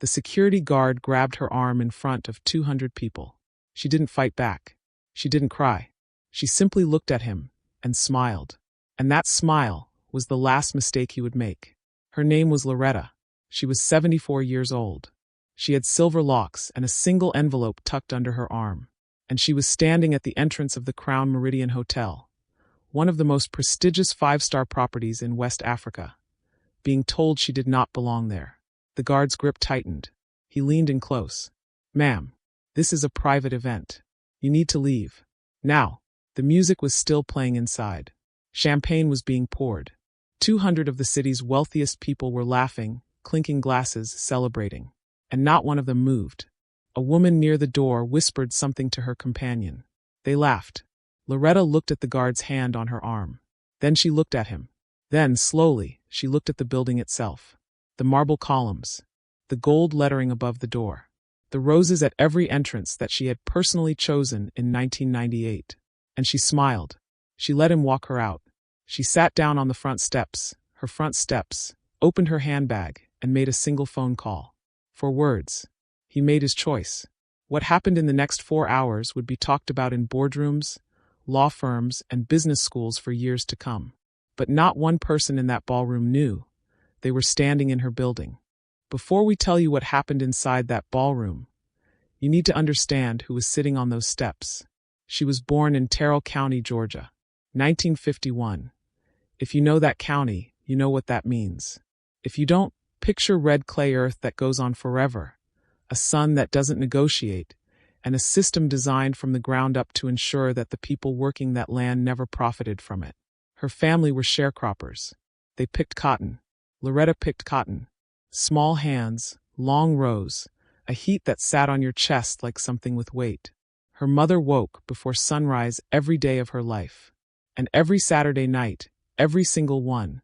The security guard grabbed her arm in front of 200 people. She didn't fight back. She didn't cry. She simply looked at him and smiled. And that smile was the last mistake he would make. Her name was Loretta. She was 74 years old. She had silver locks and a single envelope tucked under her arm. And she was standing at the entrance of the Crown Meridian Hotel, one of the most prestigious 5-star properties in West Africa, being told she did not belong there. The guard's grip tightened. He leaned in close. "Ma'am, this is a private event. You need to leave. Now." The music was still playing inside. Champagne was being poured. 200 of the city's wealthiest people were laughing, clinking glasses, celebrating. And not one of them moved. A woman near the door whispered something to her companion. They laughed. Loretta looked at the guard's hand on her arm. Then she looked at him. Then, slowly, she looked at the building itself. The marble columns. The gold lettering above the door. The roses at every entrance that she had personally chosen in 1998. And she smiled. She let him walk her out. She sat down on the front steps, opened her handbag, and made a single phone call. For words. He made his choice. What happened in the next 4 hours would be talked about in boardrooms, law firms, and business schools for years to come. But not one person in that ballroom knew. They were standing in her building. Before we tell you what happened inside that ballroom, you need to understand who was sitting on those steps. She was born in Terrell County, Georgia, 1951. If you know that county, you know what that means. If you don't, picture red clay earth that goes on forever, a sun that doesn't negotiate, and a system designed from the ground up to ensure that the people working that land never profited from it. Her family were sharecroppers. They picked cotton. Loretta picked cotton. Small hands, long rows, a heat that sat on your chest like something with weight. Her mother woke before sunrise every day of her life. And every Saturday night, every single one,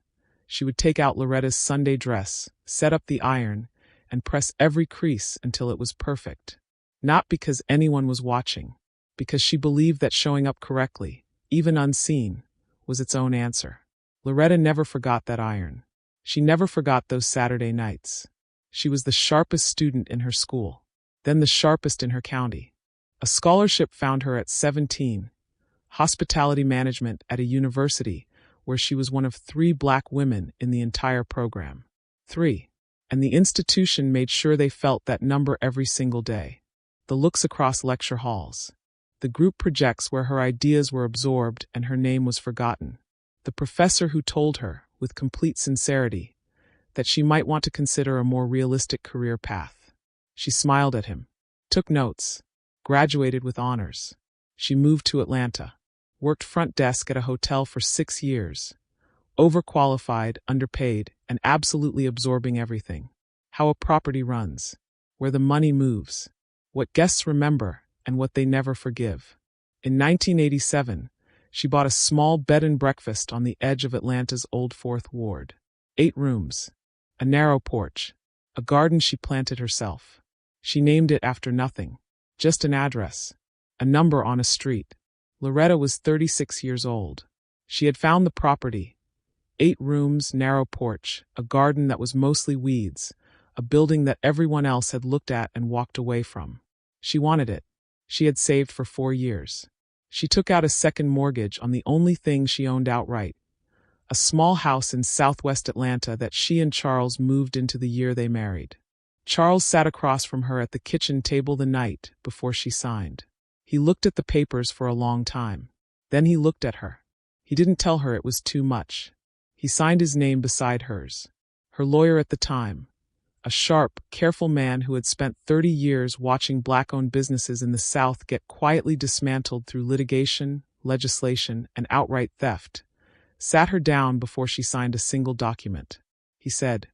she would take out Loretta's Sunday dress, set up the iron, and press every crease until it was perfect. Not because anyone was watching, because she believed that showing up correctly, even unseen, was its own answer. Loretta never forgot that iron. She never forgot those Saturday nights. She was the sharpest student in her school, then the sharpest in her county. A scholarship found her at 17, hospitality management at a university where she was one of 3 black women in the entire program. 3. And the institution made sure they felt that number every single day. The looks across lecture halls. The group projects where her ideas were absorbed and her name was forgotten. The professor who told her, with complete sincerity, that she might want to consider a more realistic career path. She smiled at him, took notes, graduated with honors. She moved to Atlanta, worked front desk at a hotel for 6 years, overqualified, underpaid, and absolutely absorbing everything. How a property runs, where the money moves, what guests remember, and what they never forgive. In 1987, she bought a small bed and breakfast on the edge of Atlanta's Old Fourth Ward. 8 rooms, a narrow porch, a garden she planted herself. She named it after nothing, just an address, a number on a street. Loretta was 36 years old. She had found the property. 8 rooms, narrow porch, a garden that was mostly weeds, a building that everyone else had looked at and walked away from. She wanted it. She had saved for 4 years. She took out a second mortgage on the only thing she owned outright, a small house in southwest Atlanta that she and Charles moved into the year they married. Charles sat across from her at the kitchen table the night before she signed. He looked at the papers for a long time. Then he looked at her. He didn't tell her it was too much. He signed his name beside hers. Her lawyer at the time, a sharp, careful man who had spent 30 years watching black-owned businesses in the South get quietly dismantled through litigation, legislation, and outright theft, sat her down before she signed a single document. He said,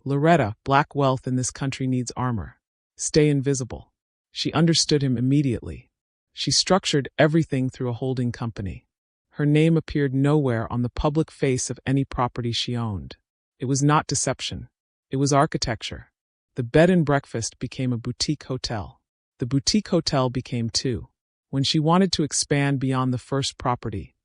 "Loretta, black wealth in this country needs armor. Stay invisible." She understood him immediately. She structured everything through a holding company. Her name appeared nowhere on the public face of any property she owned. It was not deception. It was architecture. The bed and breakfast became a boutique hotel. The boutique hotel became 2. When she wanted to expand beyond the first property,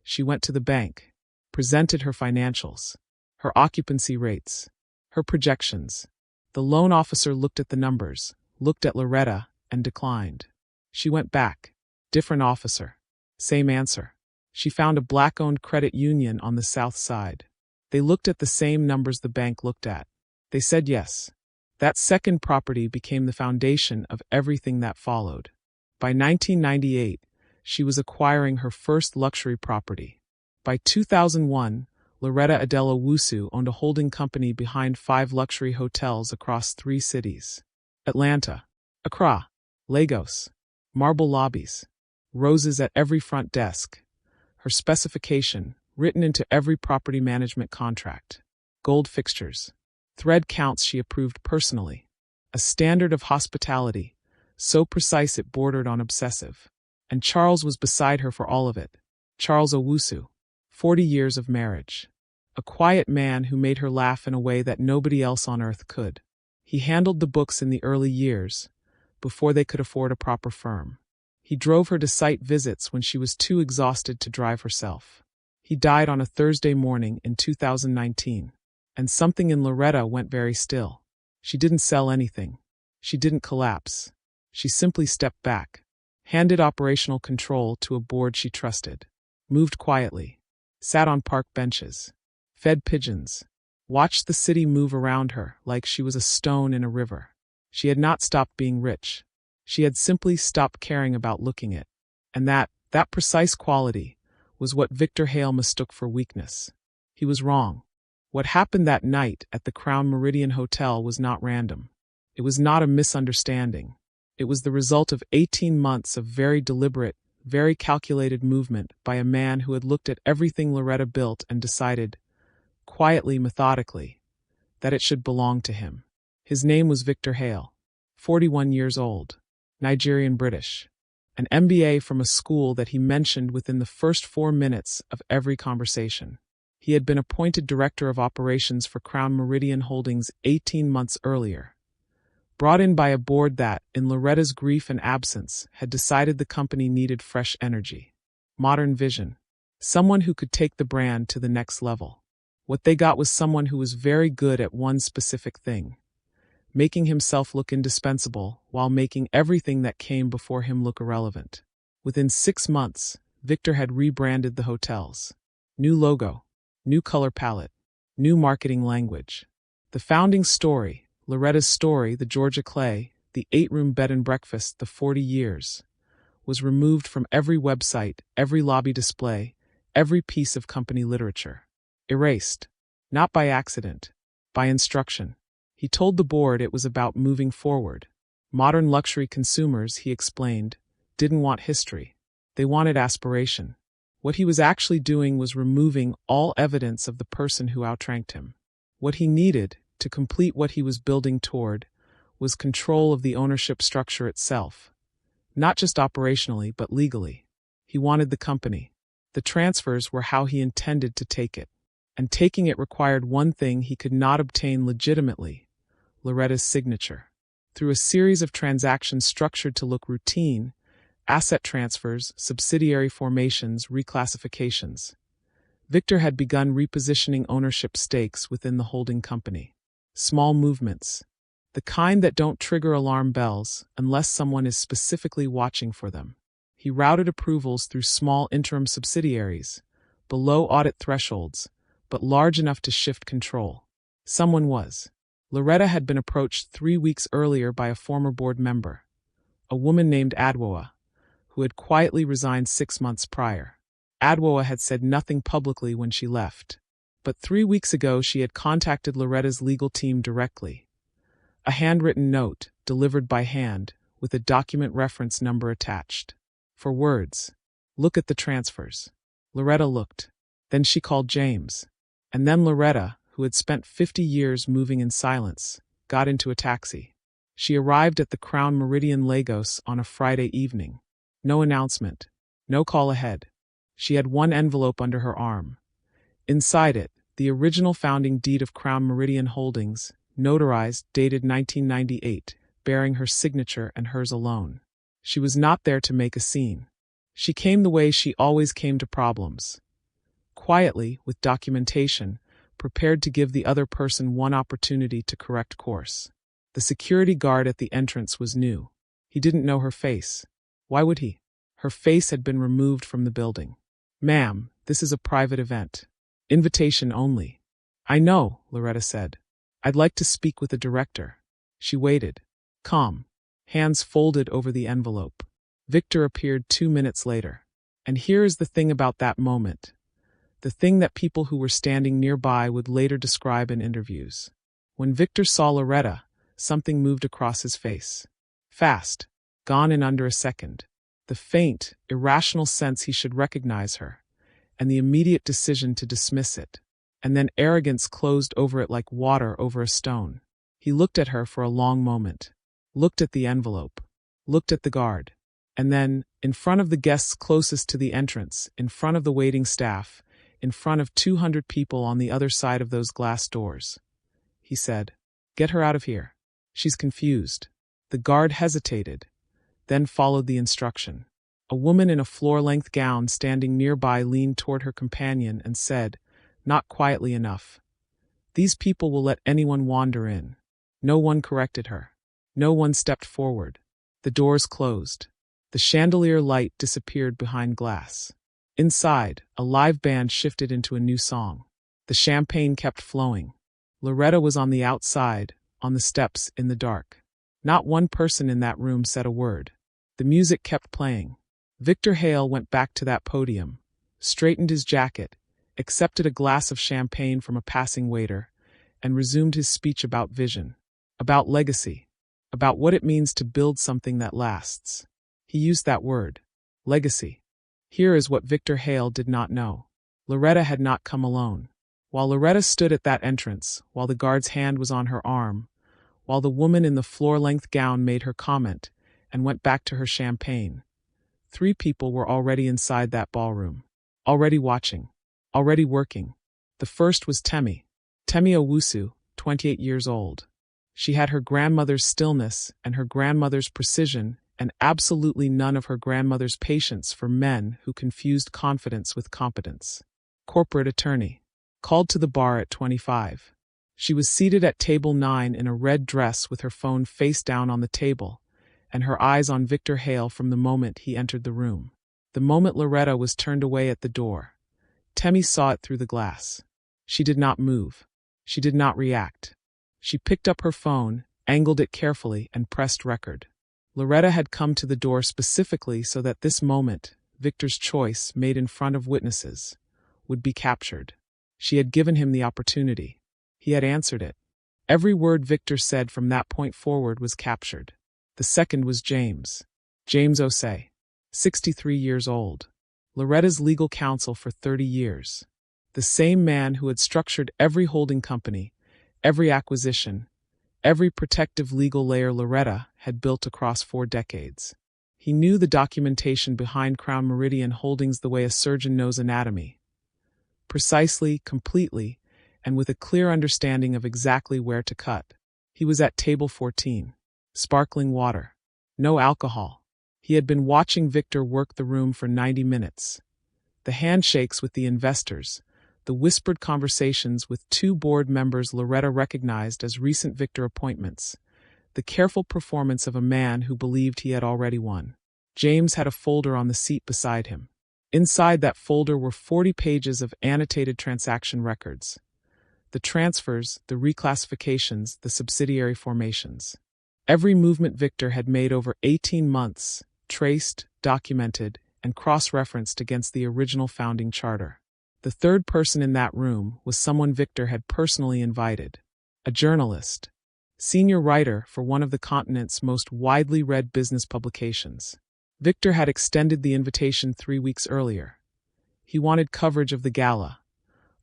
she went to the bank, presented her financials, her occupancy rates, her projections. The loan officer looked at the numbers, looked at Loretta, and declined. She went back. Different officer. Same answer. She found a black-owned credit union on the south side. They looked at the same numbers the bank looked at. They said yes. That second property became the foundation of everything that followed. By 1998, she was acquiring her first luxury property. By 2001, Loretta Adela Wusu owned a holding company behind 5 luxury hotels across 3 cities. Atlanta, Accra, Lagos, marble lobbies, roses at every front desk. Her specification, written into every property management contract. Gold fixtures. Thread counts she approved personally. A standard of hospitality, so precise it bordered on obsessive. And Charles was beside her for all of it. Charles Owusu. 40 years of marriage. A quiet man who made her laugh in a way that nobody else on earth could. He handled the books in the early years, before they could afford a proper firm. He drove her to site visits when she was too exhausted to drive herself. He died on a Thursday morning in 2019. And something in Loretta went very still. She didn't sell anything. She didn't collapse. She simply stepped back, handed operational control to a board she trusted, moved quietly, sat on park benches, fed pigeons, watched the city move around her like she was a stone in a river. She had not stopped being rich. She had simply stopped caring about looking it. And that precise quality was what Victor Hale mistook for weakness. He was wrong. What happened that night at the Crown Meridian Hotel was not random. It was not a misunderstanding. It was the result of 18 months of very deliberate, very calculated movement by a man who had looked at everything Loretta built and decided, quietly, methodically, that it should belong to him. His name was Victor Hale, 41 years old, Nigerian British, an MBA from a school that he mentioned within the first 4 minutes of every conversation. He had been appointed Director of Operations for Crown Meridian Holdings 18 months earlier, brought in by a board that, in Loretta's grief and absence, had decided the company needed fresh energy, modern vision, someone who could take the brand to the next level. What they got was someone who was very good at one specific thing, making himself look indispensable while making everything that came before him look irrelevant. Within 6 months, Victor had rebranded the hotels. New logo, new color palette, new marketing language. The founding story, Loretta's story, the Georgia Clay, the 8-room bed and breakfast, the 40 years, was removed from every website, every lobby display, every piece of company literature. Erased. Not by accident, by instruction. He told the board it was about moving forward. Modern luxury consumers, he explained, didn't want history. They wanted aspiration. What he was actually doing was removing all evidence of the person who outranked him. What he needed, to complete what he was building toward, was control of the ownership structure itself. Not just operationally, but legally. He wanted the company. The transfers were how he intended to take it. And taking it required one thing he could not obtain legitimately: Loretta's signature. Through a series of transactions structured to look routine, asset transfers, subsidiary formations, reclassifications, Victor had begun repositioning ownership stakes within the holding company. Small movements, the kind that don't trigger alarm bells unless someone is specifically watching for them. He routed approvals through small interim subsidiaries, below audit thresholds, but large enough to shift control. Someone was. Loretta had been approached 3 weeks earlier by a former board member, a woman named Adwoa, who had quietly resigned 6 months prior. Adwoa had said nothing publicly when she left, but 3 weeks ago she had contacted Loretta's legal team directly. A handwritten note, delivered by hand, with a document reference number attached. For words. Look at the transfers. Loretta looked. Then she called James. And then Loretta, who had spent 50 years moving in silence, got into a taxi. She arrived at the Crown Meridian Lagos on a Friday evening. No announcement. No call ahead. She had one envelope under her arm. Inside it, the original founding deed of Crown Meridian Holdings, notarized, dated 1998, bearing her signature and hers alone. She was not there to make a scene. She came the way she always came to problems. Quietly, with documentation, prepared to give the other person one opportunity to correct course. The security guard at the entrance was new. He didn't know her face. Why would he? Her face had been removed from the building. "Ma'am, this is a private event. Invitation only." "I know," Loretta said. "I'd like to speak with the director." She waited. Calm. Hands folded over the envelope. Victor appeared 2 minutes later. And here is the thing about that moment. The thing that people who were standing nearby would later describe in interviews. When Victor saw Loretta, something moved across his face. Fast. Gone in under a second. The faint, irrational sense he should recognize her, and the immediate decision to dismiss it. And then arrogance closed over it like water over a stone. He looked at her for a long moment. Looked at the envelope. Looked at the guard. And then, in front of the guests closest to the entrance, in front of the waiting staff, in front of 200 people on the other side of those glass doors, he said, "Get her out of here. She's confused." The guard hesitated, then followed the instruction. A woman in a floor-length gown standing nearby leaned toward her companion and said, not quietly enough, "These people will let anyone wander in." No one corrected her. No one stepped forward. The doors closed. The chandelier light disappeared behind glass. Inside, a live band shifted into a new song. The champagne kept flowing. Loretta was on the outside, on the steps, in the dark. Not one person in that room said a word. The music kept playing. Victor Hale went back to that podium, straightened his jacket, accepted a glass of champagne from a passing waiter, and resumed his speech about vision, about legacy, about what it means to build something that lasts. He used that word, legacy. Here is what Victor Hale did not know. Loretta had not come alone. While Loretta stood at that entrance, while the guard's hand was on her arm, while the woman in the floor-length gown made her comment and went back to her champagne, 3 people were already inside that ballroom, already watching, already working. The first was Temi Owusu, 28 years old. She had her grandmother's stillness and her grandmother's precision and absolutely none of her grandmother's patience for men who confused confidence with competence. Corporate attorney. Called to the bar at 25. She was seated at table 9 in a red dress with her phone face down on the table, and her eyes on Victor Hale from the moment he entered the room. The moment Loretta was turned away at the door, Temi saw it through the glass. She did not move. She did not react. She picked up her phone, angled it carefully, and pressed record. Loretta had come to the door specifically so that this moment, Victor's choice made in front of witnesses, would be captured. She had given him the opportunity. He had answered it. Every word Victor said from that point forward was captured. The second was James Osei, 63 years old. Loretta's legal counsel for 30 years. The same man who had structured every holding company, every acquisition, every protective legal layer Loretta had built across 4 decades. He knew the documentation behind Crown Meridian Holdings the way a surgeon knows anatomy. Precisely, completely, and with a clear understanding of exactly where to cut. He was at table 14. Sparkling water. No alcohol. He had been watching Victor work the room for 90 minutes. The handshakes with the investors, the whispered conversations with 2 board members Loretta recognized as recent Victor appointments, the careful performance of a man who believed he had already won. James had a folder on the seat beside him. Inside that folder were 40 pages of annotated transaction records. The transfers, the reclassifications, the subsidiary formations. Every movement Victor had made over 18 months, traced, documented, and cross-referenced against the original founding charter. The third person in that room was someone Victor had personally invited. A journalist. Senior writer for one of the continent's most widely read business publications. Victor had extended the invitation 3 weeks earlier. He wanted coverage of the Gala,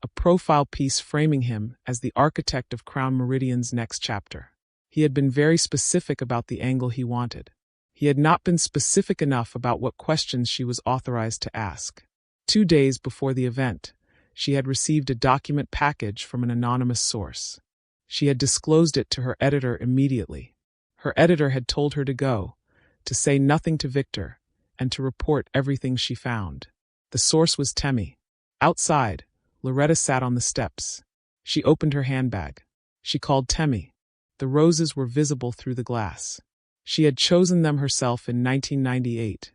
a profile piece framing him as the architect of Crown Meridian's next chapter. He had been very specific about the angle he wanted. He had not been specific enough about what questions she was authorized to ask. 2 days before the event, she had received a document package from an anonymous source. She had disclosed it to her editor immediately. Her editor had told her to go, to say nothing to Victor, and to report everything she found. The source was Temi. Outside, Loretta sat on the steps. She opened her handbag. She called Temi. The roses were visible through the glass. She had chosen them herself in 1998,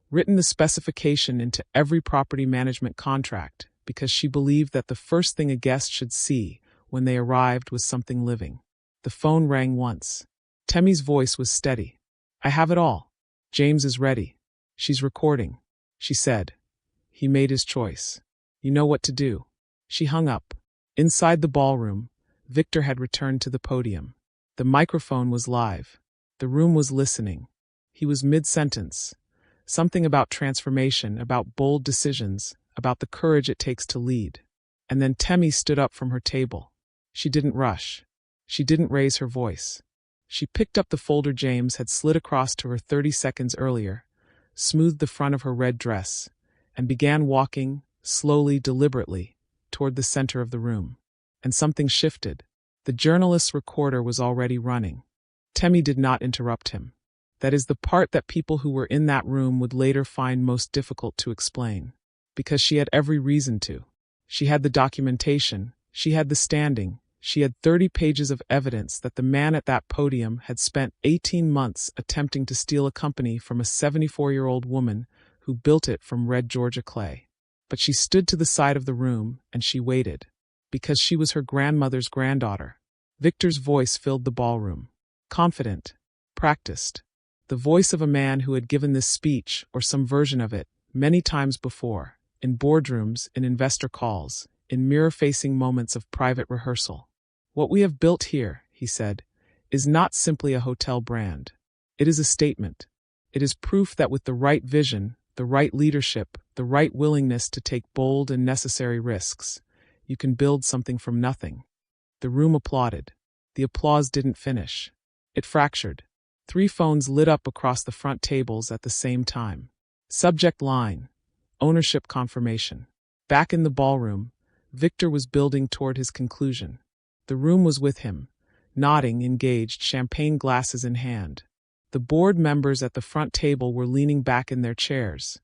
written the specification into every property management contract because she believed that the first thing a guest should see when they arrived was something living. The phone rang once. Temmie's voice was steady. "I have it all. James is ready. She's recording," she said. He made his choice. "You know what to do." She hung up. Inside the ballroom, Victor had returned to the podium. The microphone was live. The room was listening. He was mid-sentence. Something about transformation, about bold decisions, about the courage it takes to lead. And then Temmie stood up from her table. She didn't rush. She didn't raise her voice. She picked up the folder James had slid across to her 30 seconds earlier, smoothed the front of her red dress, and began walking, slowly, deliberately, toward the center of the room. And something shifted. The journalist's recorder was already running. Temmie did not interrupt him. That is the part that people who were in that room would later find most difficult to explain. Because she had every reason to. She had the documentation, she had the standing, she had 30 pages of evidence that the man at that podium had spent 18 months attempting to steal a company from a 74-year-old woman who built it from red Georgia clay. But she stood to the side of the room and she waited. Because she was her grandmother's granddaughter. Victor's voice filled the ballroom. Confident. Practiced. The voice of a man who had given this speech, or some version of it, many times before, in boardrooms, in investor calls, in mirror-facing moments of private rehearsal. "What we have built here," he said, "is not simply a hotel brand. It is a statement. It is proof that with the right vision, the right leadership, the right willingness to take bold and necessary risks, you can build something from nothing." The room applauded. The applause didn't finish. It fractured. 3 phones lit up across the front tables at the same time. Subject line: ownership confirmation. Back in the ballroom, Victor was building toward his conclusion. The room was with him, nodding, engaged, champagne glasses in hand. The board members at the front table were leaning back in their chairs.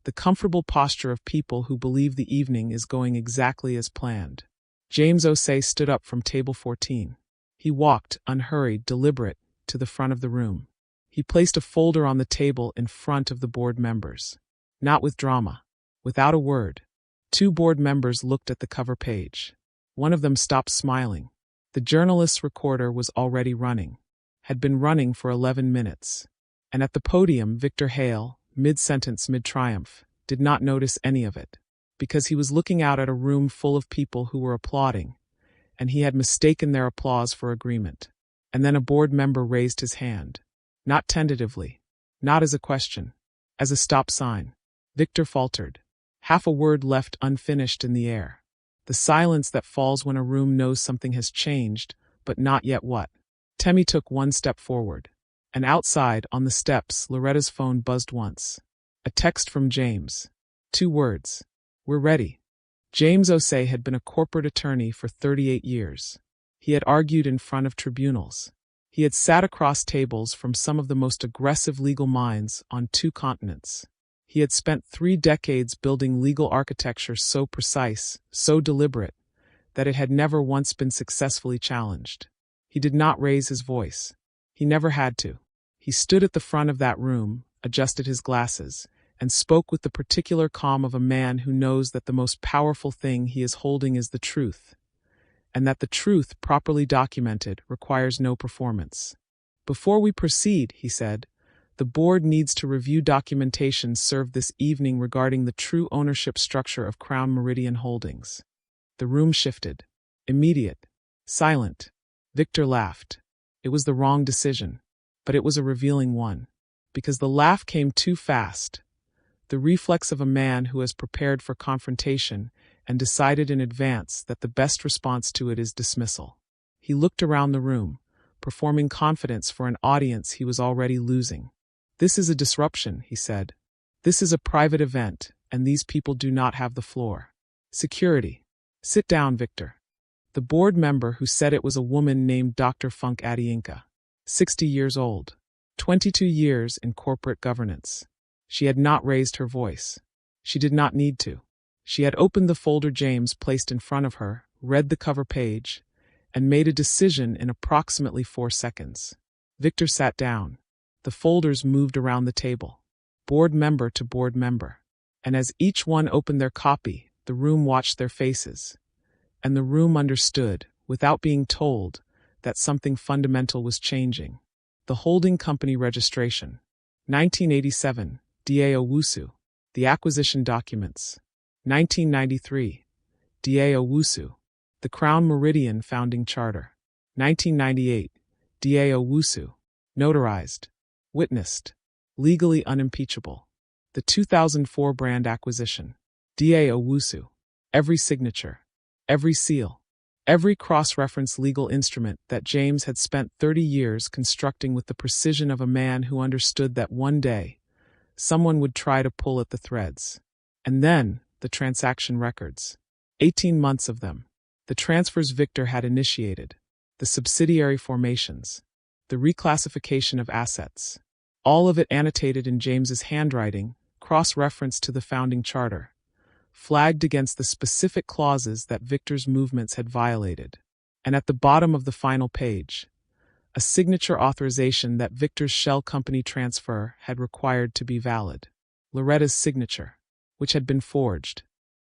The comfortable posture of people who believe the evening is going exactly as planned. James Osei stood up from table 14. He walked, unhurried, deliberate, to the front of the room. He placed a folder on the table in front of the board members. Not with drama. Without a word. 2 board members looked at the cover page. One of them stopped smiling. The journalist's recorder was already running. Had been running for 11 minutes. And at the podium, Victor Hale, mid-sentence, mid-triumph, did not notice any of it. Because he was looking out at a room full of people who were applauding, and he had mistaken their applause for agreement. And then a board member raised his hand. Not tentatively. Not as a question. As a stop sign. Victor faltered. Half a word left unfinished in the air. The silence that falls when a room knows something has changed, but not yet what. Temmie took 1 step forward. And outside, on the steps, Loretta's phone buzzed once. A text from James. 2 words. "We're ready." James Osei had been a corporate attorney for 38 years. He had argued in front of tribunals. He had sat across tables from some of the most aggressive legal minds on 2 continents. He had spent 3 decades building legal architecture so precise, so deliberate, that it had never once been successfully challenged. He did not raise his voice. He never had to. He stood at the front of that room, adjusted his glasses, and spoke with the particular calm of a man who knows that the most powerful thing he is holding is the truth, and that the truth, properly documented, requires no performance. "Before we proceed," he said, "the board needs to review documentation served this evening regarding the true ownership structure of Crown Meridian Holdings." The room shifted. Immediate. Silent. Victor laughed. It was the wrong decision, but it was a revealing one. Because the laugh came too fast. The reflex of a man who has prepared for confrontation and decided in advance that the best response to it is dismissal. He looked around the room, performing confidence for an audience he was already losing. "This is a disruption," he said. "This is a private event, and these people do not have the floor. Security. Sit down, Victor." The board member who said it was a woman named Dr. Funk Adiinka, 60 years old, 22 years in corporate governance. She had not raised her voice. She did not need to. She had opened the folder James placed in front of her, read the cover page, and made a decision in approximately 4 seconds. Victor sat down. The folders moved around the table, board member to board member. And as each one opened their copy, the room watched their faces. And the room understood, without being told, that something fundamental was changing. The holding company registration. 1987, D.A. Owusu. The acquisition documents. 1993, D.A. Owusu. The Crown Meridian founding charter. 1998, D.A. Owusu. Notarized. Witnessed. Legally unimpeachable. The 2004 brand acquisition. D.A. Owusu. Every signature. Every seal. Every cross-reference legal instrument that James had spent 30 years constructing with the precision of a man who understood that one day, someone would try to pull at the threads. And then, the transaction records. 18 months of them. The transfers Victor had initiated. The subsidiary formations. The reclassification of assets. All of it annotated in James's handwriting, cross-referenced to the founding charter. Flagged against the specific clauses that Victor's movements had violated. And at the bottom of the final page, a signature authorization that Victor's shell company transfer had required to be valid. Loretta's signature, which had been forged.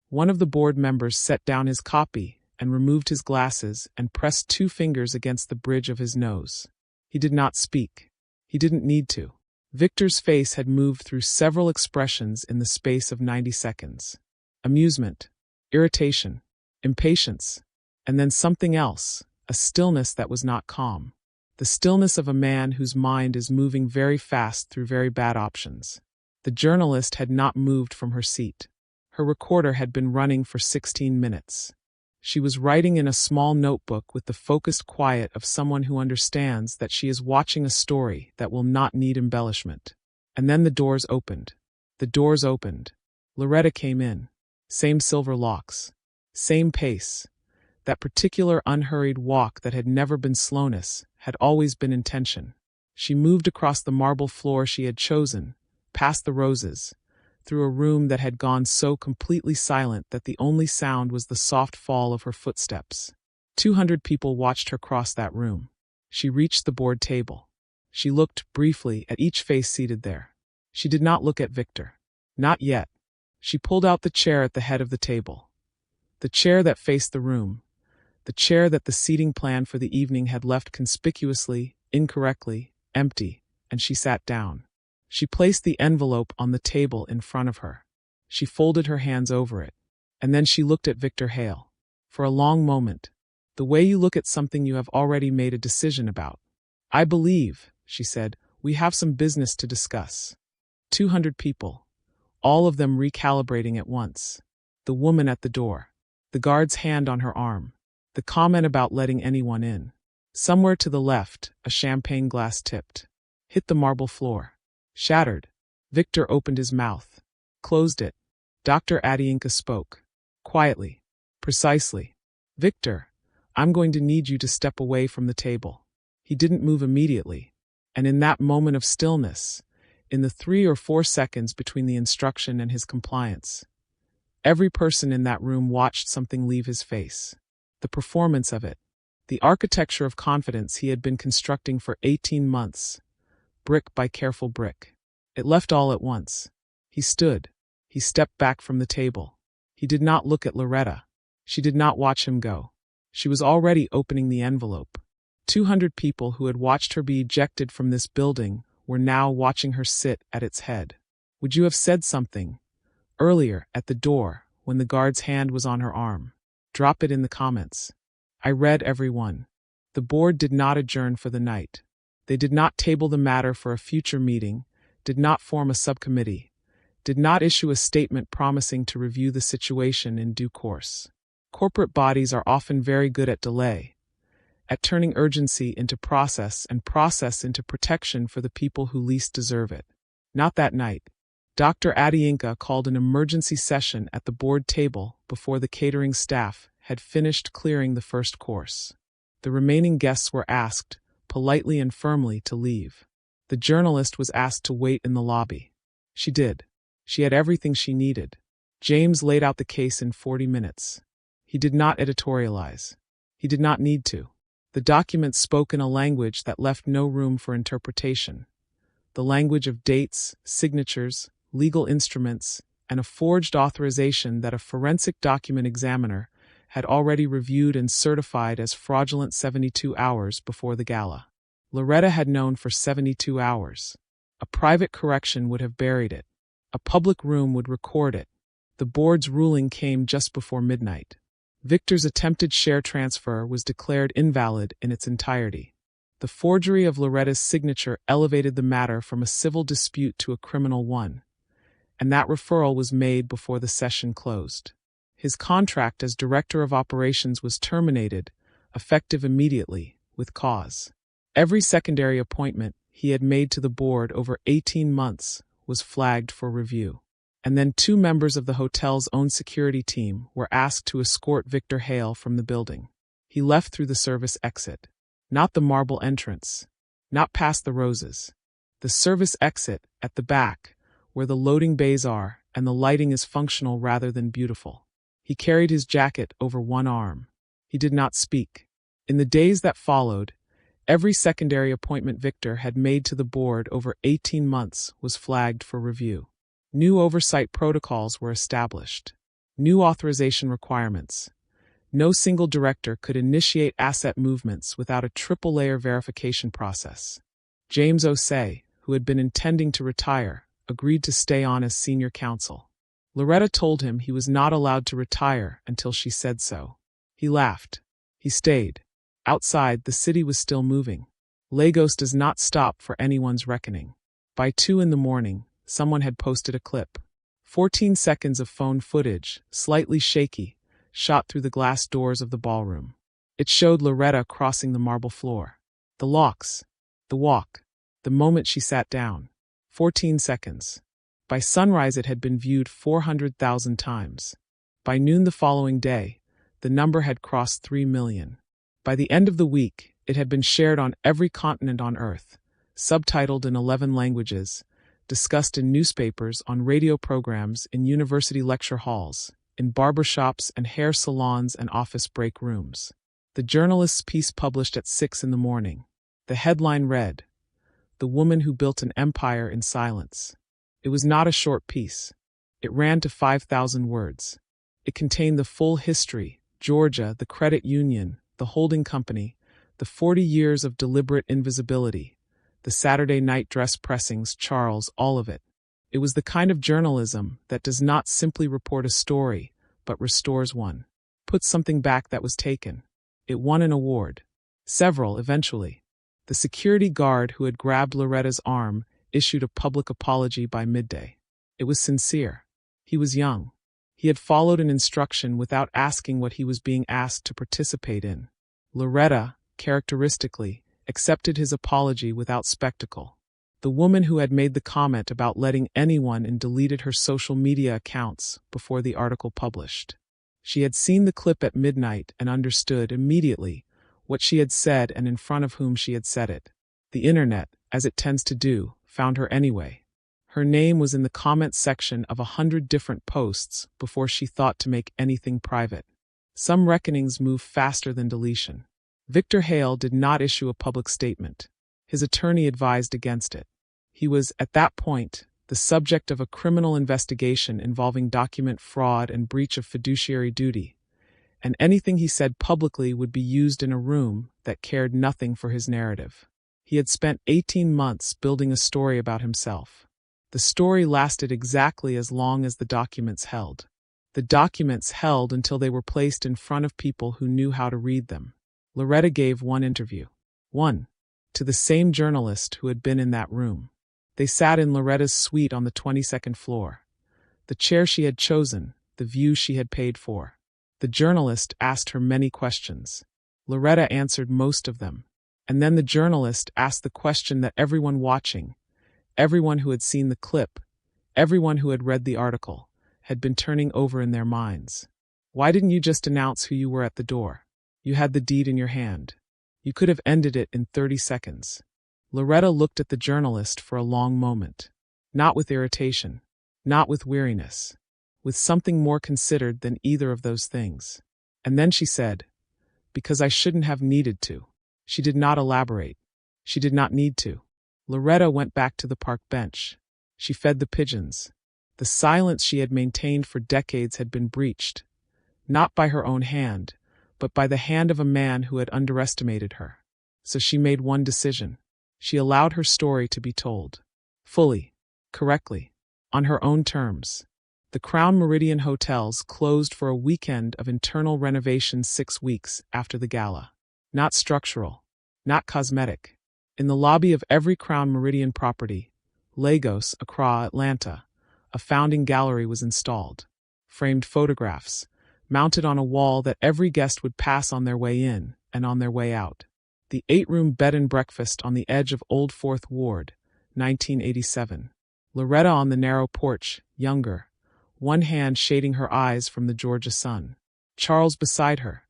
One of the board members set down his copy and removed his glasses and pressed 2 fingers against the bridge of his nose. He did not speak. He didn't need to. Victor's face had moved through several expressions in the space of 90 seconds. Amusement, irritation, impatience, and then something else, a stillness that was not calm. The stillness of a man whose mind is moving very fast through very bad options. The journalist had not moved from her seat. Her recorder had been running for 16 minutes. She was writing in a small notebook with the focused quiet of someone who understands that she is watching a story that will not need embellishment. And then the doors opened. The doors opened. Loretta came in. Same silver locks. Same pace. That particular unhurried walk that had never been slowness, had always been intention. She moved across the marble floor she had chosen, past the roses, through a room that had gone so completely silent that the only sound was the soft fall of her footsteps. 200 people watched her cross that room. She reached the board table. She looked briefly at each face seated there. She did not look at Victor. Not yet. She pulled out the chair at the head of the table. The chair that faced the room. The chair that the seating plan for the evening had left conspicuously, incorrectly, empty, and she sat down. She placed the envelope on the table in front of her. She folded her hands over it. And then she looked at Victor Hale. For a long moment. The way you look at something you have already made a decision about. I believe, she said, we have some business to discuss. 200 people. All of them recalibrating at once. The woman at the door. The guard's hand on her arm. The comment about letting anyone in. Somewhere to the left, a champagne glass tipped. Hit the marble floor. Shattered. Victor opened his mouth. Closed it. Dr. Adiinka spoke. Quietly. Precisely. Victor, I'm going to need you to step away from the table. He didn't move immediately. And in that moment of stillness, in the 3 or 4 seconds between the instruction and his compliance, every person in that room watched something leave his face. The performance of it. The architecture of confidence he had been constructing for 18 months. Brick by careful brick. It left all at once. He stood. He stepped back from the table. He did not look at Loretta. She did not watch him go. She was already opening the envelope. 200 people who had watched her be ejected from this building were now watching her sit at its head. Would you have said something? Earlier, at the door, when the guard's hand was on her arm. Drop it in the comments. I read every one. The board did not adjourn for the night. They did not table the matter for a future meeting, did not form a subcommittee, did not issue a statement promising to review the situation in due course. Corporate bodies are often very good at delay, at turning urgency into process and process into protection for the people who least deserve it. Not that night. Dr. Adiinka called an emergency session at the board table before the catering staff had finished clearing the first course. The remaining guests were asked, politely and firmly, to leave. The journalist was asked to wait in the lobby. She did. She had everything she needed. James laid out the case in 40 minutes. He did not editorialize. He did not need to. The documents spoke in a language that left no room for interpretation. The language of dates, signatures, legal instruments, and a forged authorization that a forensic document examiner had already reviewed and certified as fraudulent 72 hours before the gala. Loretta had known for 72 hours. A private correction would have buried it. A public room would record it. The board's ruling came just before midnight. Victor's attempted share transfer was declared invalid in its entirety. The forgery of Loretta's signature elevated the matter from a civil dispute to a criminal one, and that referral was made before the session closed. His contract as director of operations was terminated, effective immediately, with cause. Every secondary appointment he had made to the board over 18 months was flagged for review. And then 2 members of the hotel's own security team were asked to escort Victor Hale from the building. He left through the service exit. Not the marble entrance. Not past the roses. The service exit at the back, where the loading bays are and the lighting is functional rather than beautiful. He carried his jacket over one arm. He did not speak. In the days that followed, every secondary appointment Victor had made to the board over 18 months was flagged for review. New oversight protocols were established. New authorization requirements. No single director could initiate asset movements without a triple-layer verification process. James Osei, who had been intending to retire, agreed to stay on as senior counsel. Loretta told him he was not allowed to retire until she said so. He laughed. He stayed. Outside, the city was still moving. Lagos does not stop for anyone's reckoning. By 2 a.m, someone had posted a clip. 14 seconds of phone footage, slightly shaky, shot through the glass doors of the ballroom. It showed Loretta crossing the marble floor. The locks. The walk. The moment she sat down. 14 seconds. By sunrise it had been viewed 400,000 times. By noon the following day, the number had crossed 3 million. By the end of the week, it had been shared on every continent on Earth, subtitled in 11 languages, discussed in newspapers, on radio programs, in university lecture halls, in barbershops and hair salons and office break rooms. The journalist's piece published at 6 a.m. The headline read, "The Woman Who Built an Empire in Silence." It was not a short piece. It ran to 5,000 words. It contained the full history, Georgia, the credit union, the holding company, the 40 years of deliberate invisibility, the Saturday night dress pressings, Charles, all of it. It was the kind of journalism that does not simply report a story, but restores one. Puts something back that was taken. It won an award. Several, eventually. The security guard who had grabbed Loretta's arm issued a public apology by midday. It was sincere. He was young. He had followed an instruction without asking what he was being asked to participate in. Loretta, characteristically, accepted his apology without spectacle. The woman who had made the comment about letting anyone in deleted her social media accounts before the article published. She had seen the clip at midnight and understood immediately what she had said and in front of whom she had said it. The internet, as it tends to do, found her anyway. Her name was in the comments section of 100 different posts before she thought to make anything private. Some reckonings move faster than deletion. Victor Hale did not issue a public statement. His attorney advised against it. He was, at that point, the subject of a criminal investigation involving document fraud and breach of fiduciary duty, and anything he said publicly would be used in a room that cared nothing for his narrative. He had spent 18 months building a story about himself. The story lasted exactly as long as the documents held. The documents held until they were placed in front of people who knew how to read them. Loretta gave one interview. One. To the same journalist who had been in that room. They sat in Loretta's suite on the 22nd floor. The chair she had chosen, the view she had paid for. The journalist asked her many questions. Loretta answered most of them. And then the journalist asked the question that everyone watching, everyone who had seen the clip, everyone who had read the article, had been turning over in their minds. Why didn't you just announce who you were at the door? You had the deed in your hand. You could have ended it in 30 seconds. Loretta looked at the journalist for a long moment. Not with irritation. Not with weariness. With something more considered than either of those things. And then she said, "Because I shouldn't have needed to." She did not elaborate. She did not need to. Loretta went back to the park bench. She fed the pigeons. The silence she had maintained for decades had been breached, not by her own hand, but by the hand of a man who had underestimated her. So she made one decision. She allowed her story to be told. Fully, correctly, on her own terms. The Crown Meridian hotels closed for a weekend of internal renovation 6 weeks after the gala. Not structural, not cosmetic. In the lobby of every Crown Meridian property, Lagos, Accra, Atlanta, a founding gallery was installed. Framed photographs, mounted on a wall that every guest would pass on their way in and on their way out. The 8-room bed and breakfast on the edge of Old Fourth Ward, 1987. Loretta on the narrow porch, younger, one hand shading her eyes from the Georgia sun. Charles beside her,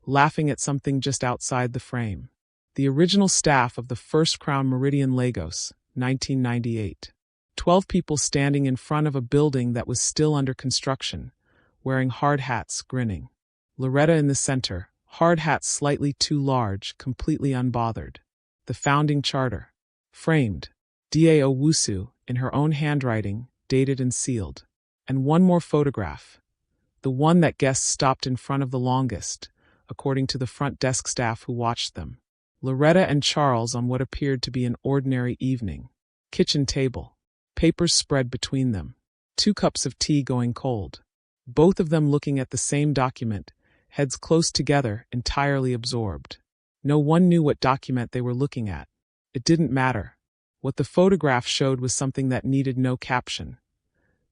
laughing at something just outside the frame. The original staff of the first Crown Meridian Lagos, 1998. 12 people standing in front of a building that was still under construction, wearing hard hats, grinning. Loretta in the center, hard hats slightly too large, completely unbothered. The founding charter. Framed. D.A. Owusu, in her own handwriting, dated and sealed. And one more photograph. The one that guests stopped in front of the longest, according to the front desk staff who watched them. Loretta and Charles on what appeared to be an ordinary evening. Kitchen table. Papers spread between them. 2 cups of tea going cold. Both of them looking at the same document, heads close together, entirely absorbed. No one knew what document they were looking at. It didn't matter. What the photograph showed was something that needed no caption.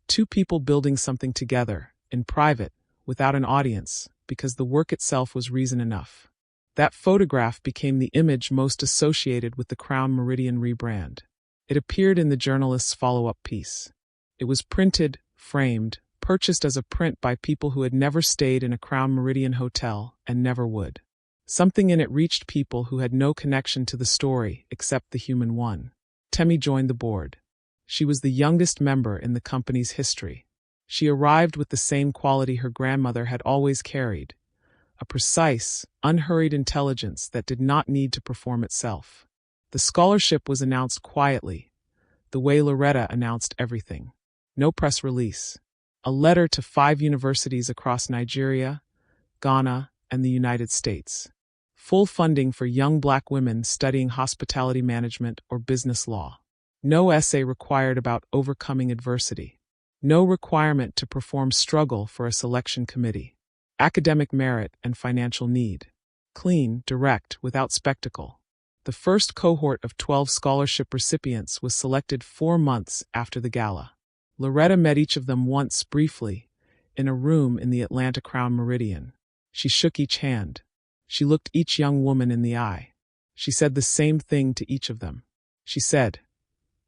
2 people building something together, in private, without an audience, because the work itself was reason enough. That photograph became the image most associated with the Crown Meridian rebrand. It appeared in the journalist's follow-up piece. It was printed, framed, purchased as a print by people who had never stayed in a Crown Meridian hotel and never would. Something in it reached people who had no connection to the story except the human one. Temi joined the board. She was the youngest member in the company's history. She arrived with the same quality her grandmother had always carried, a precise, unhurried intelligence that did not need to perform itself. The scholarship was announced quietly, the way Loretta announced everything. No press release. A letter to 5 universities across Nigeria, Ghana, and the United States. Full funding for young Black women studying hospitality management or business law. No essay required about overcoming adversity. No requirement to perform struggle for a selection committee. Academic merit and financial need. Clean, direct, without spectacle. The first cohort of 12 scholarship recipients was selected 4 months after the gala. Loretta met each of them once, briefly, in a room in the Atlanta Crown Meridian. She shook each hand. She looked each young woman in the eye. She said the same thing to each of them. She said,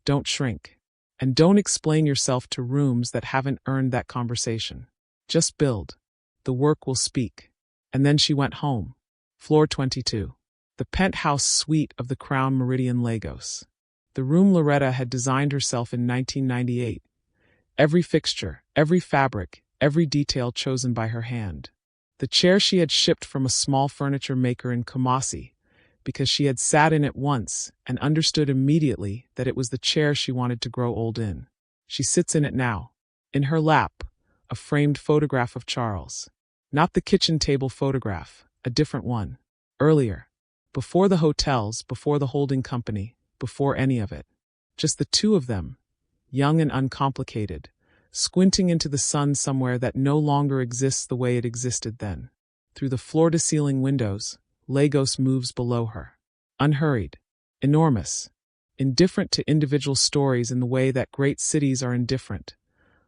"Don't shrink. And don't explain yourself to rooms that haven't earned that conversation. Just build. The work will speak." And then she went home. Floor 22. The penthouse suite of the Crown Meridian Lagos. The room Loretta had designed herself in 1998. Every fixture, every fabric, every detail chosen by her hand. The chair she had shipped from a small furniture maker in Kumasi, because she had sat in it once and understood immediately that it was the chair she wanted to grow old in. She sits in it now. In her lap, a framed photograph of Charles. Not the kitchen table photograph, a different one. Earlier. Before the hotels, before the holding company, before any of it. Just the 2 of them, young and uncomplicated, squinting into the sun somewhere that no longer exists the way it existed then. Through the floor-to-ceiling windows, Lagos moves below her. Unhurried. Enormous. Indifferent to individual stories in the way that great cities are indifferent.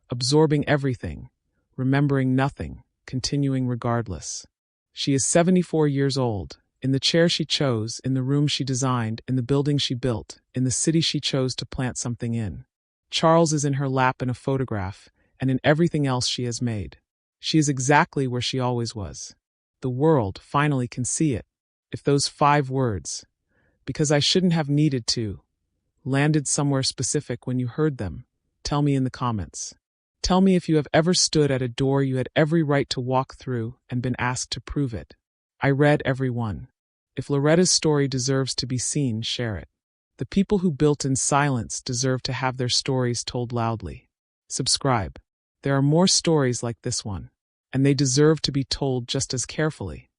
Absorbing everything. Remembering nothing. Continuing regardless. She is 74 years old. In the chair she chose, in the room she designed, in the building she built, in the city she chose to plant something in. Charles is in her lap in a photograph, and in everything else she has made. She is exactly where she always was. The world finally can see it. If those 5 words, because I shouldn't have needed to, landed somewhere specific when you heard them, tell me in the comments. Tell me if you have ever stood at a door you had every right to walk through and been asked to prove it. I read every one. If Loretta's story deserves to be seen, share it. The people who built in silence deserve to have their stories told loudly. Subscribe. There are more stories like this one, and they deserve to be told just as carefully.